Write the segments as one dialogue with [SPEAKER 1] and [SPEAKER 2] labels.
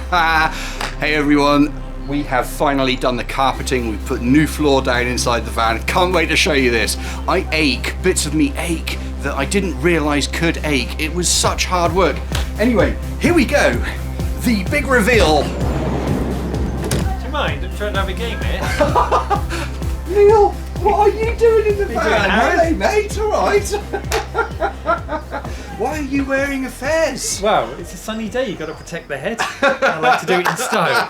[SPEAKER 1] Hey everyone, we have finally done the carpeting. We've put new floor down inside the van. Can't wait to show you this. I ache, bits of me ache that I didn't realise could ache. It was such hard work. Anyway, here we go. The big reveal.
[SPEAKER 2] Do you mind? I'm trying to have a game here.
[SPEAKER 1] Neil, what are you doing in the
[SPEAKER 2] Doing
[SPEAKER 1] van?
[SPEAKER 2] Harry?
[SPEAKER 1] Hey mate, alright. Why are you wearing a fez?
[SPEAKER 2] Well, it's a sunny day, you've got to protect the head. I like to do it in style.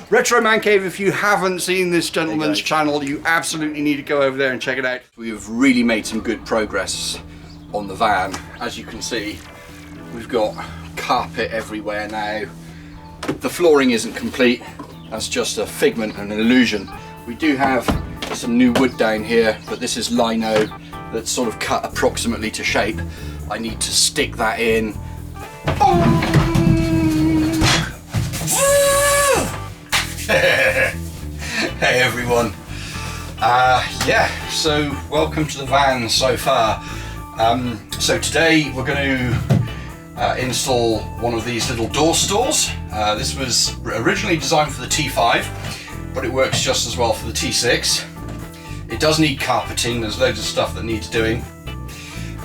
[SPEAKER 1] RetroManCave, if you haven't seen this gentleman's channel, you absolutely need to go over there and check it out. We have really made some good progress on the van. As you can see, we've got carpet everywhere now. The flooring isn't complete, that's just a figment and an illusion. We do have some new wood down here, but this is lino that's sort of cut approximately to shape. I need to stick that in. Hey everyone. Yeah, so welcome to the van so far. So today we're going to install one of these little door stores. This was originally designed for the T5, but it works just as well for the T6. It does need carpeting, there's loads of stuff that needs doing.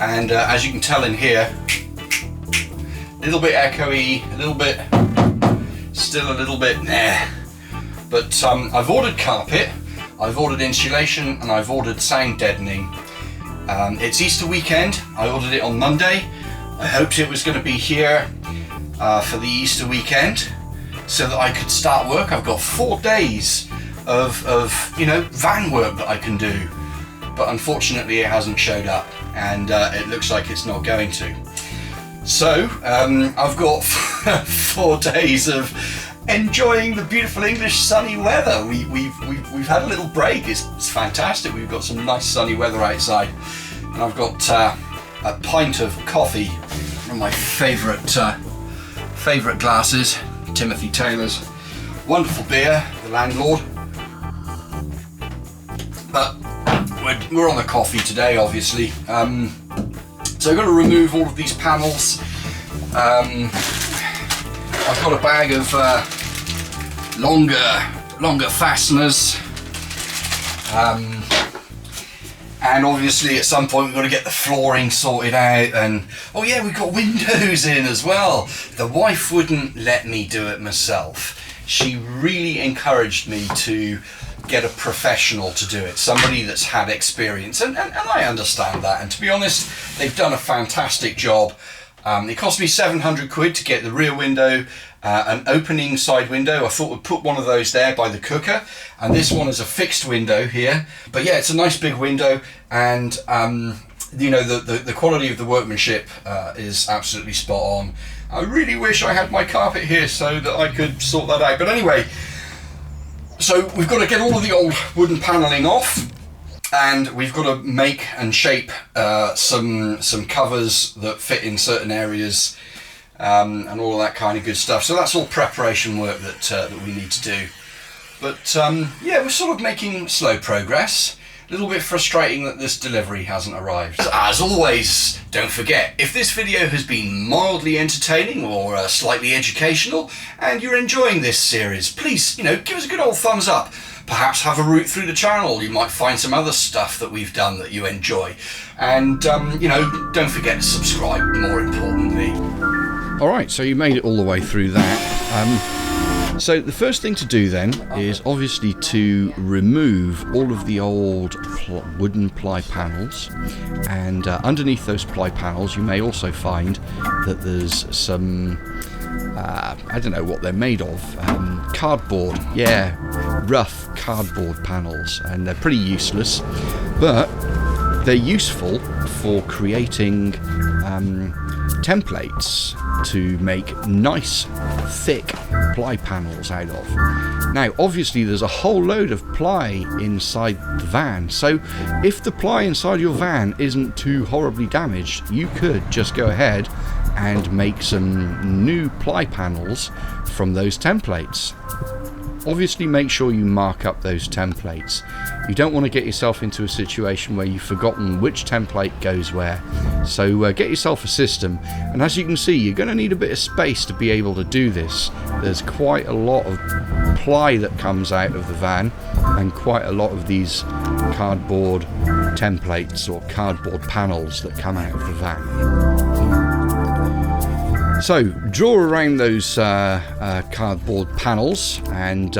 [SPEAKER 1] And as you can tell in here, a little bit echoey, a little bit, still a little bit nah. But I've ordered carpet, I've ordered insulation, and I've ordered sound deadening. It's Easter weekend, I ordered it on Monday. I hoped it was going to be here for the Easter weekend so that I could start work. I've got 4 days of you know, van work that I can do. But unfortunately it hasn't showed up, and it looks like it's not going to. So I've got 4 days of enjoying the beautiful English sunny weather. We've had a little break. It's fantastic. We've got some nice sunny weather outside, and I've got a pint of coffee from my favourite glasses, Timothy Taylor's. Wonderful beer, the landlord. But we're on the coffee today, obviously. So I've got to remove all of these panels. I've got a bag of longer fasteners. And obviously at some point we've got to get the flooring sorted out, and oh yeah, we've got windows in as well. The wife wouldn't let me do it myself. She really encouraged me to get a professional to do it, somebody that's had experience, and I understand that, and to be honest, they've done a fantastic job. It cost me 700 quid to get the rear window, an opening side window. I thought we'd put one of those there by the cooker, and this one is a fixed window here. But yeah, it's a nice big window, and you know, the quality of the workmanship is absolutely spot on. I really wish I had my carpet here so that I could sort that out. But anyway, so we've got to get all of the old wooden panelling off, and we've got to make and shape some covers that fit in certain areas, and all of that kind of good stuff. So that's all preparation work that we need to do. But yeah, we're sort of making slow progress. A little bit frustrating that this delivery hasn't arrived. As always, don't forget, if this video has been mildly entertaining or slightly educational, and you're enjoying this series, please, you know, give us a good old thumbs up. Perhaps have a route through the channel. You might find some other stuff that we've done that you enjoy. And, you know, don't forget to subscribe, more importantly. Alright, so you made it all the way through that. So the first thing to do then is obviously to remove all of the old wooden ply panels, and underneath those ply panels you may also find that there's some, I don't know what they're made of, cardboard, yeah, rough cardboard panels, and they're pretty useless, but they're useful for creating templates to make nice thick ply panels out of. Now obviously there's a whole load of ply inside the van, so if the ply inside your van isn't too horribly damaged, you could just go ahead and make some new ply panels from those templates.
[SPEAKER 3] obviously make sure you mark up those templates. You don't want to get yourself into a situation where you've forgotten which template goes where. So get yourself a system, and as you can see, you're going to need a bit of space to be able to do this. There's quite a lot of ply that comes out of the van, and quite a lot of these cardboard templates or cardboard panels that come out of the van. So draw around those cardboard panels and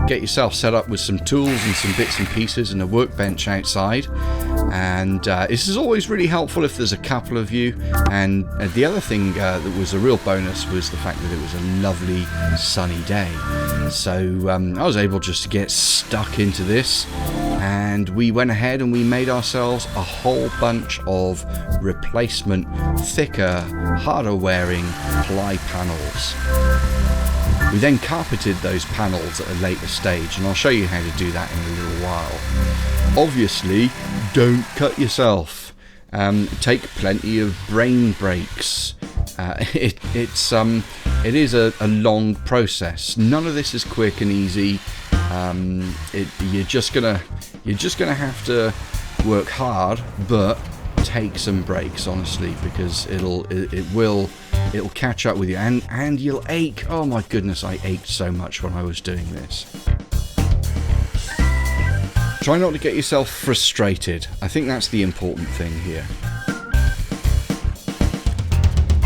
[SPEAKER 3] get yourself set up with some tools and some bits and pieces and a workbench outside. And this is always really helpful if there's a couple of you. And the other thing that was a real bonus was the fact that it was a lovely sunny day. So I was able just to get stuck into this, and we went ahead and we made ourselves a whole bunch of replacement, thicker, harder wearing ply panels. We then carpeted those panels at a later stage, and I'll show you how to do that in a little while. Obviously, don't cut yourself. Take plenty of brain breaks. It is a long process. None of this is quick and easy. You're just gonna have to work hard, but take some breaks, honestly, because it'll catch up with you, and you'll ache. Oh my goodness, I ached so much when I was doing this. Try not to get yourself frustrated. I think that's the important thing here.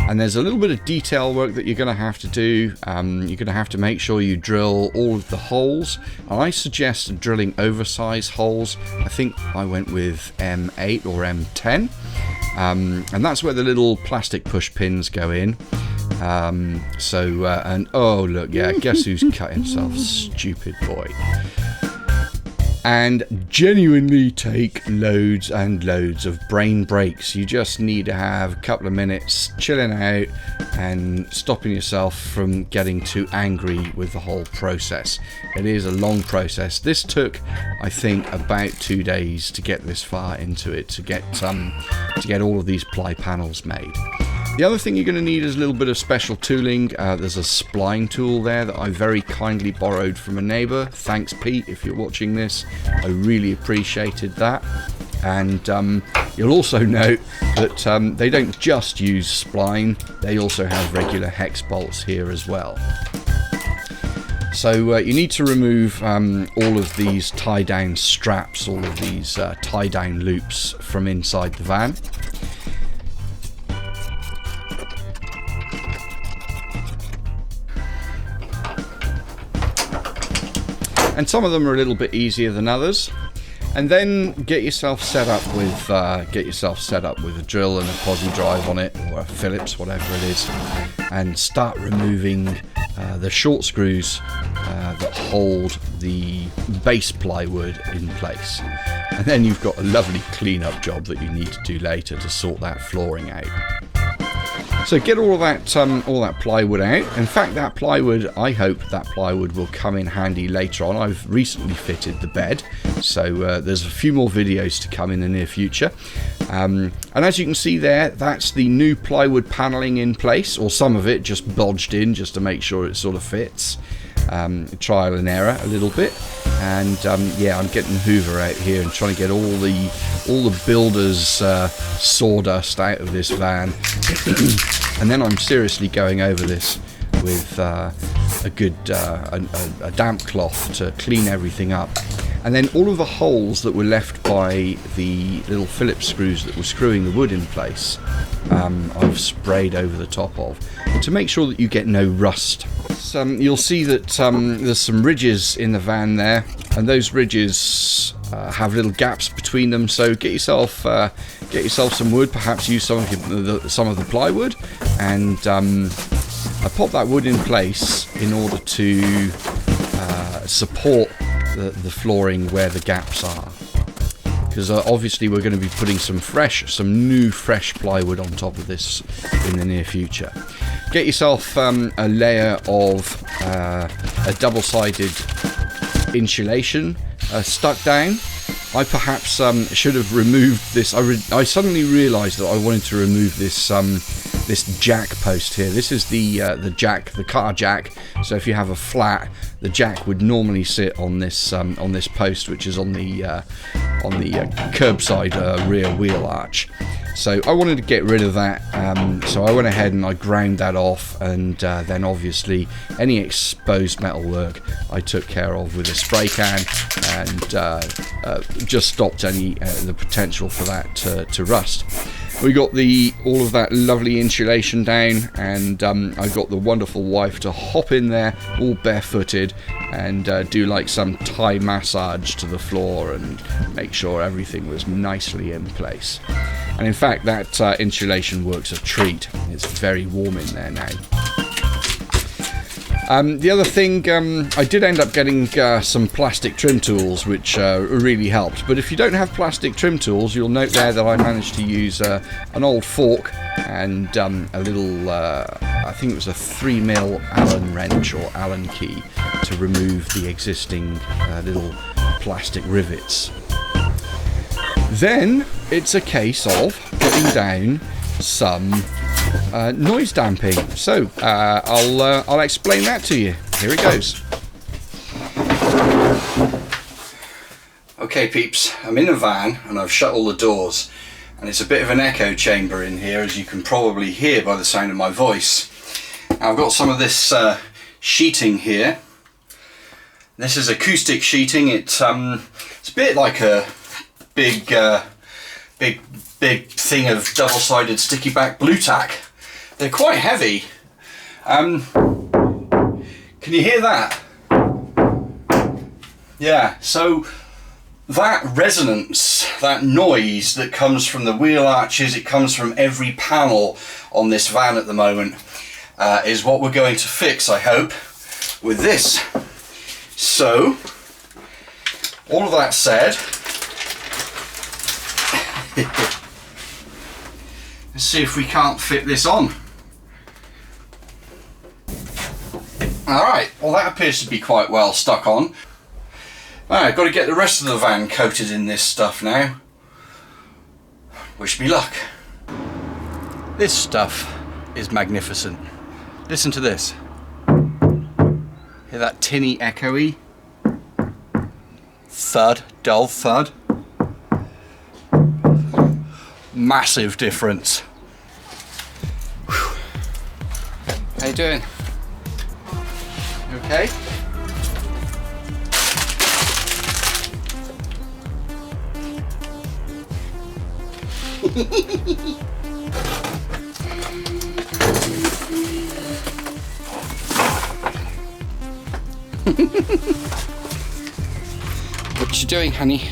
[SPEAKER 3] And there's a little bit of detail work that you're going to have to do. You're going to have to make sure you drill all of the holes. I suggest drilling oversized holes. I think I went with M8 or M10. And that's where the little plastic push pins go in. And oh look, yeah, guess who's cut himself? Stupid boy. And genuinely take loads and loads of brain breaks. You just need to have a couple of minutes chilling out and stopping yourself from getting too angry with the whole process. It is a long process. This took, I think, about 2 days to get this far into it, to get all of these ply panels made. The other thing you're going to need is a little bit of special tooling. There's a spline tool there that I very kindly borrowed from a neighbour. Thanks, Pete, if you're watching this. I really appreciated that. And you'll also note that they don't just use spline, they also have regular hex bolts here as well. So you need to remove all of these tie-down straps, all of these tie-down loops from inside the van. And some of them are a little bit easier than others. And then get yourself set up with a drill and a posi drive on it, or a Phillips, whatever it is, and start removing the short screws that hold the base plywood in place. And then you've got a lovely clean-up job that you need to do later to sort that flooring out. So get all that plywood out. In fact, I hope that plywood will come in handy later on. I've recently fitted the bed, so there's a few more videos to come in the near future. And as you can see there, that's the new plywood paneling in place, or some of it just bodged in just to make sure it sort of fits. Trial and error a little bit, and yeah, I'm getting the Hoover out here and trying to get all the builders sawdust out of this van. And then I'm seriously going over this with a good a damp cloth to clean everything up. And then all of the holes that were left by the little Phillips screws that were screwing the wood in place, I've sprayed over the top of, to make sure that you get no rust. You'll see that there's some ridges in the van there, and those ridges have little gaps between them. So get yourself some wood, perhaps use some of the plywood, and I pop that wood in place in order to support the flooring where the gaps are, because obviously we're going to be putting some new fresh plywood on top of this in the near future. Get yourself a layer of a double-sided insulation stuck down. I perhaps should have removed this. I suddenly realised that I wanted to remove this this jack post here. This is the jack, the car jack. So if you have a flat, the jack would normally sit on this post, which is on the curbside rear wheel arch. So I wanted to get rid of that, so I went ahead and I ground that off, and then obviously any exposed metalwork I took care of with a spray can, and just stopped any the potential for that to rust. We got all of that lovely insulation down, and I got the wonderful wife to hop in there all barefooted and do like some Thai massage to the floor and make sure everything was nicely in place. And in fact, that insulation works a treat. It's very warm in there now. The other thing, I did end up getting some plastic trim tools, which really helped. But if you don't have plastic trim tools, you'll note there that I managed to use an old fork and a little, I think it was a 3mm Allen wrench or Allen key to remove the existing little plastic rivets. Then it's a case of putting down some noise damping. So I'll explain that to you. Here it goes.
[SPEAKER 1] Okay peeps, I'm in a van and I've shut all the doors, and it's a bit of an echo chamber in here, as you can probably hear by the sound of my voice. Now, I've got some of this sheeting here. This is acoustic sheeting. It's a bit like a big thing of double-sided sticky back blue tack. They're quite heavy. Can you hear that? Yeah, so that resonance, that noise that comes from the wheel arches, it comes from every panel on this van at the moment, is what we're going to fix, I hope, with this. So, all of that said, let's see if we can't fit this on. Alright, well that appears to be quite well stuck on. Alright, got to get the rest of the van coated in this stuff now. Wish me luck. This stuff is magnificent. Listen to this. Hear that tinny echoey thud, dull thud? Massive difference. Whew. How you doing? You okay? What you doing, honey?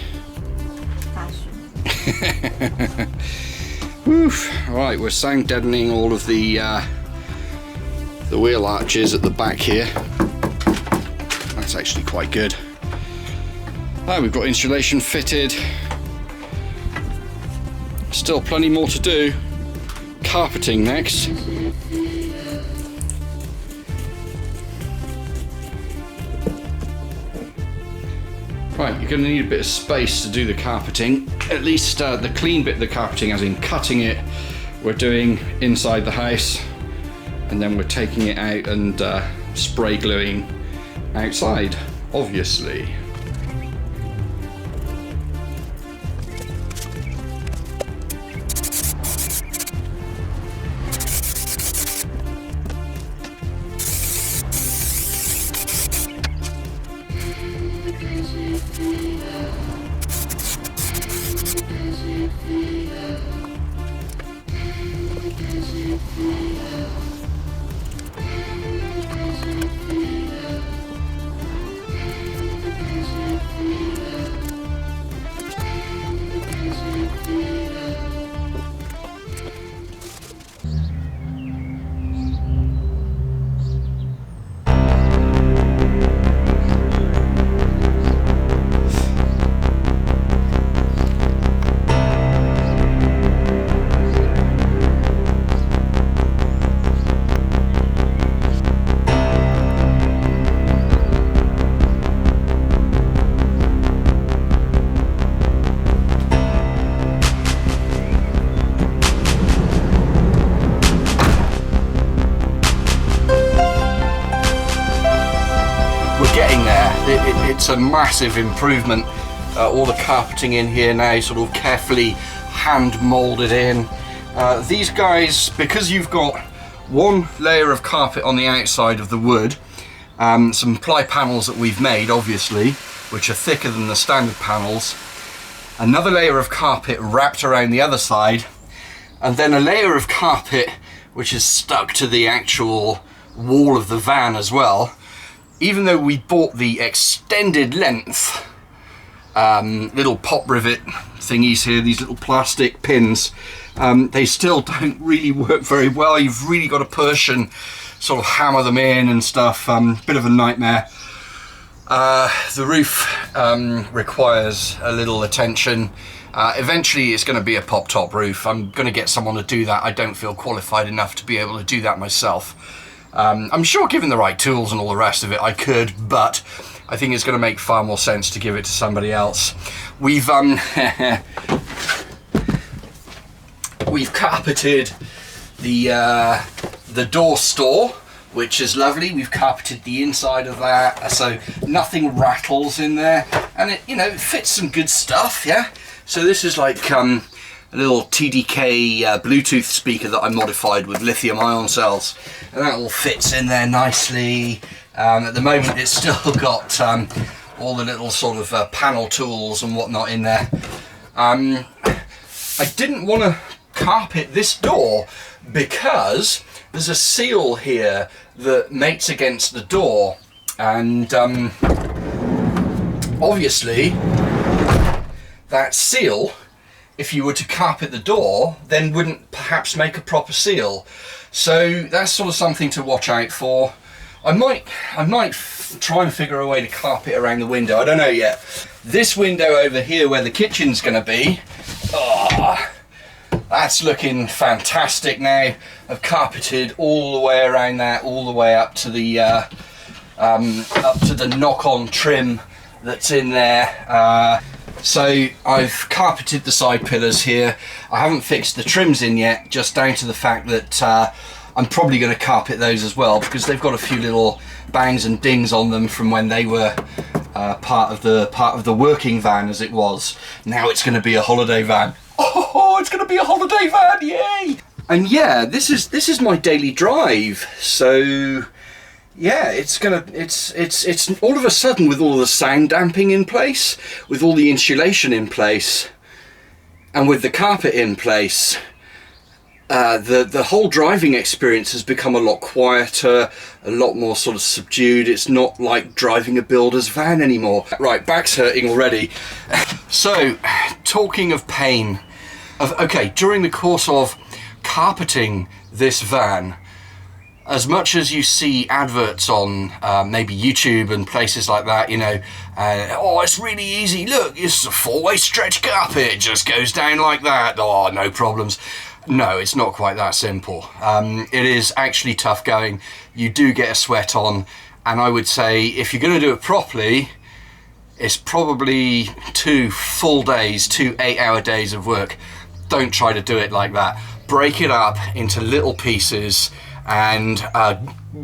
[SPEAKER 1] Right, we're sound deadening all of the wheel arches at the back here. That's actually quite good. We've got insulation fitted. Still plenty more to do. Carpeting next. Right, you're going to need a bit of space to do the carpeting. At least the clean bit of the carpeting, as in cutting it, we're doing inside the house, and then we're taking it out and spray gluing outside, obviously.
[SPEAKER 3] it's a massive improvement. All the carpeting in here now sort of carefully hand molded in. These guys, because you've got one layer of carpet on the outside of the wood, some ply panels that we've made obviously, which are thicker than the standard panels, another layer of carpet wrapped around the other side, and then a layer of carpet which is stuck to the actual wall of the van as well. Even though we bought the extended length little pop rivet thingies here, these little plastic pins, they still don't really work very well. You've really got to push and sort of hammer them in and stuff. Bit of a nightmare. The roof requires a little attention. Eventually it's going to be a pop top roof. I'm going to get someone to do that. I don't feel qualified enough to be able to do that myself. I'm sure given the right tools and all the rest of it I could, but I think it's going to make far more sense to give it to somebody else. We've we've carpeted the door store, which is lovely. We've carpeted the inside of that, so nothing rattles in there, and it, you know, it fits some good stuff. Yeah. So this is like a little TDK Bluetooth speaker that I modified with lithium ion cells, and that all fits in there nicely. At the moment it's still got all the little sort of panel tools and whatnot in there. I didn't want to carpet this door because there's a seal here that mates against the door, and obviously that seal, if you were to carpet the door, then wouldn't perhaps make a proper seal. So that's sort of something to watch out for. I might try and figure a way to carpet around the window. I don't know yet. This window over here where the kitchen's going to be, that's looking fantastic now. I've carpeted all the way around that, all the way up to the knock-on trim that's in there. So I've carpeted the side pillars here. I haven't fixed the trims in yet, just down to the fact that I'm probably going to carpet those as well, because they've got a few little bangs and dings on them from when they were part of the working van as it was. Now it's going to be a holiday van. Oh, it's going to be a holiday van, yay! And yeah, this is my daily drive. So yeah, it's all of a sudden, with all the sound damping in place, with all the insulation in place, and with the carpet in place, the whole driving experience has become a lot quieter, a lot more sort of subdued. It's not like driving a builder's van anymore. Right, back's hurting already. So, talking of pain, okay, during the course of carpeting this van, as much as you see adverts on maybe YouTube and places like that, you know, oh, it's really easy, look, it's a 4-way stretch carpet, it just goes down like that, oh, no problems. No, it's not quite that simple. It is actually tough going. You do get a sweat on, and I would say if you're going to do it properly, it's probably 2 full days, 2 8-hour days of work. Don't try to do it like that. Break it up into little pieces and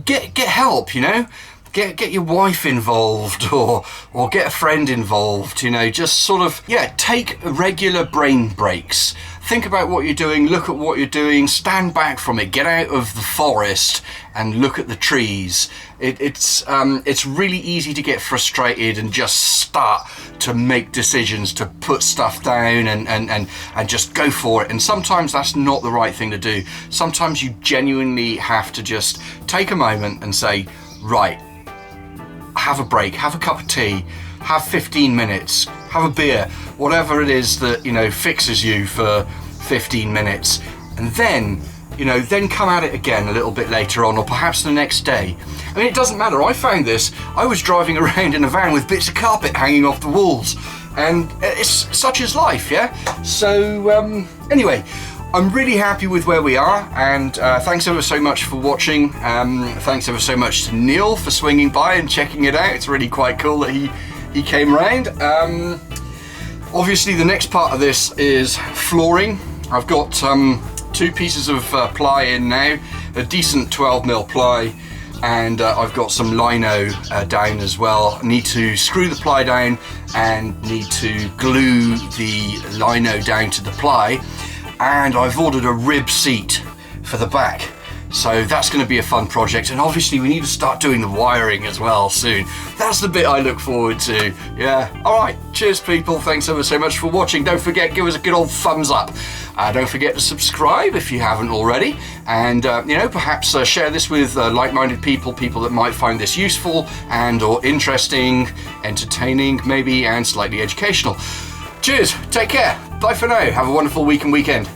[SPEAKER 3] get help, you know. Get your wife involved, or get a friend involved, you know. Just sort of, yeah, take regular brain breaks. Think about what you're doing, look at what you're doing, stand back from it, get out of the forest and look at the trees. It's really easy to get frustrated and just start to make decisions, to put stuff down and just go for it. And sometimes that's not the right thing to do. Sometimes you genuinely have to just take a moment and say, right, have a break, have a cup of tea, have 15 minutes, have a beer, whatever it is that, you know, fixes you for 15 minutes, and then, you know, then come at it again a little bit later on, or perhaps the next day. I mean, it doesn't matter. I found this. I was driving around in a van with bits of carpet hanging off the walls, and it's such is life, yeah? So, anyway, I'm really happy with where we are, and thanks ever so much for watching. Thanks ever so much to Neil for swinging by and checking it out. It's really quite cool that he came round. Obviously the next part of this is flooring. I've got 2 pieces of ply in now, a decent 12mm ply,
[SPEAKER 1] and I've got some lino down as well. Need to screw the ply down and need to glue the lino down to the ply, and I've ordered a rib seat for the back. So that's going to be a fun project, and obviously we need to start doing the wiring as well soon. That's the bit I look forward to. Yeah. Alright, cheers people, thanks ever so much for watching. Don't forget, give us a good old thumbs up. Don't forget to subscribe if you haven't already, and perhaps share this with like-minded people that might find this useful and or interesting, entertaining maybe, and slightly educational. Cheers, take care, bye for now, have a wonderful week and weekend.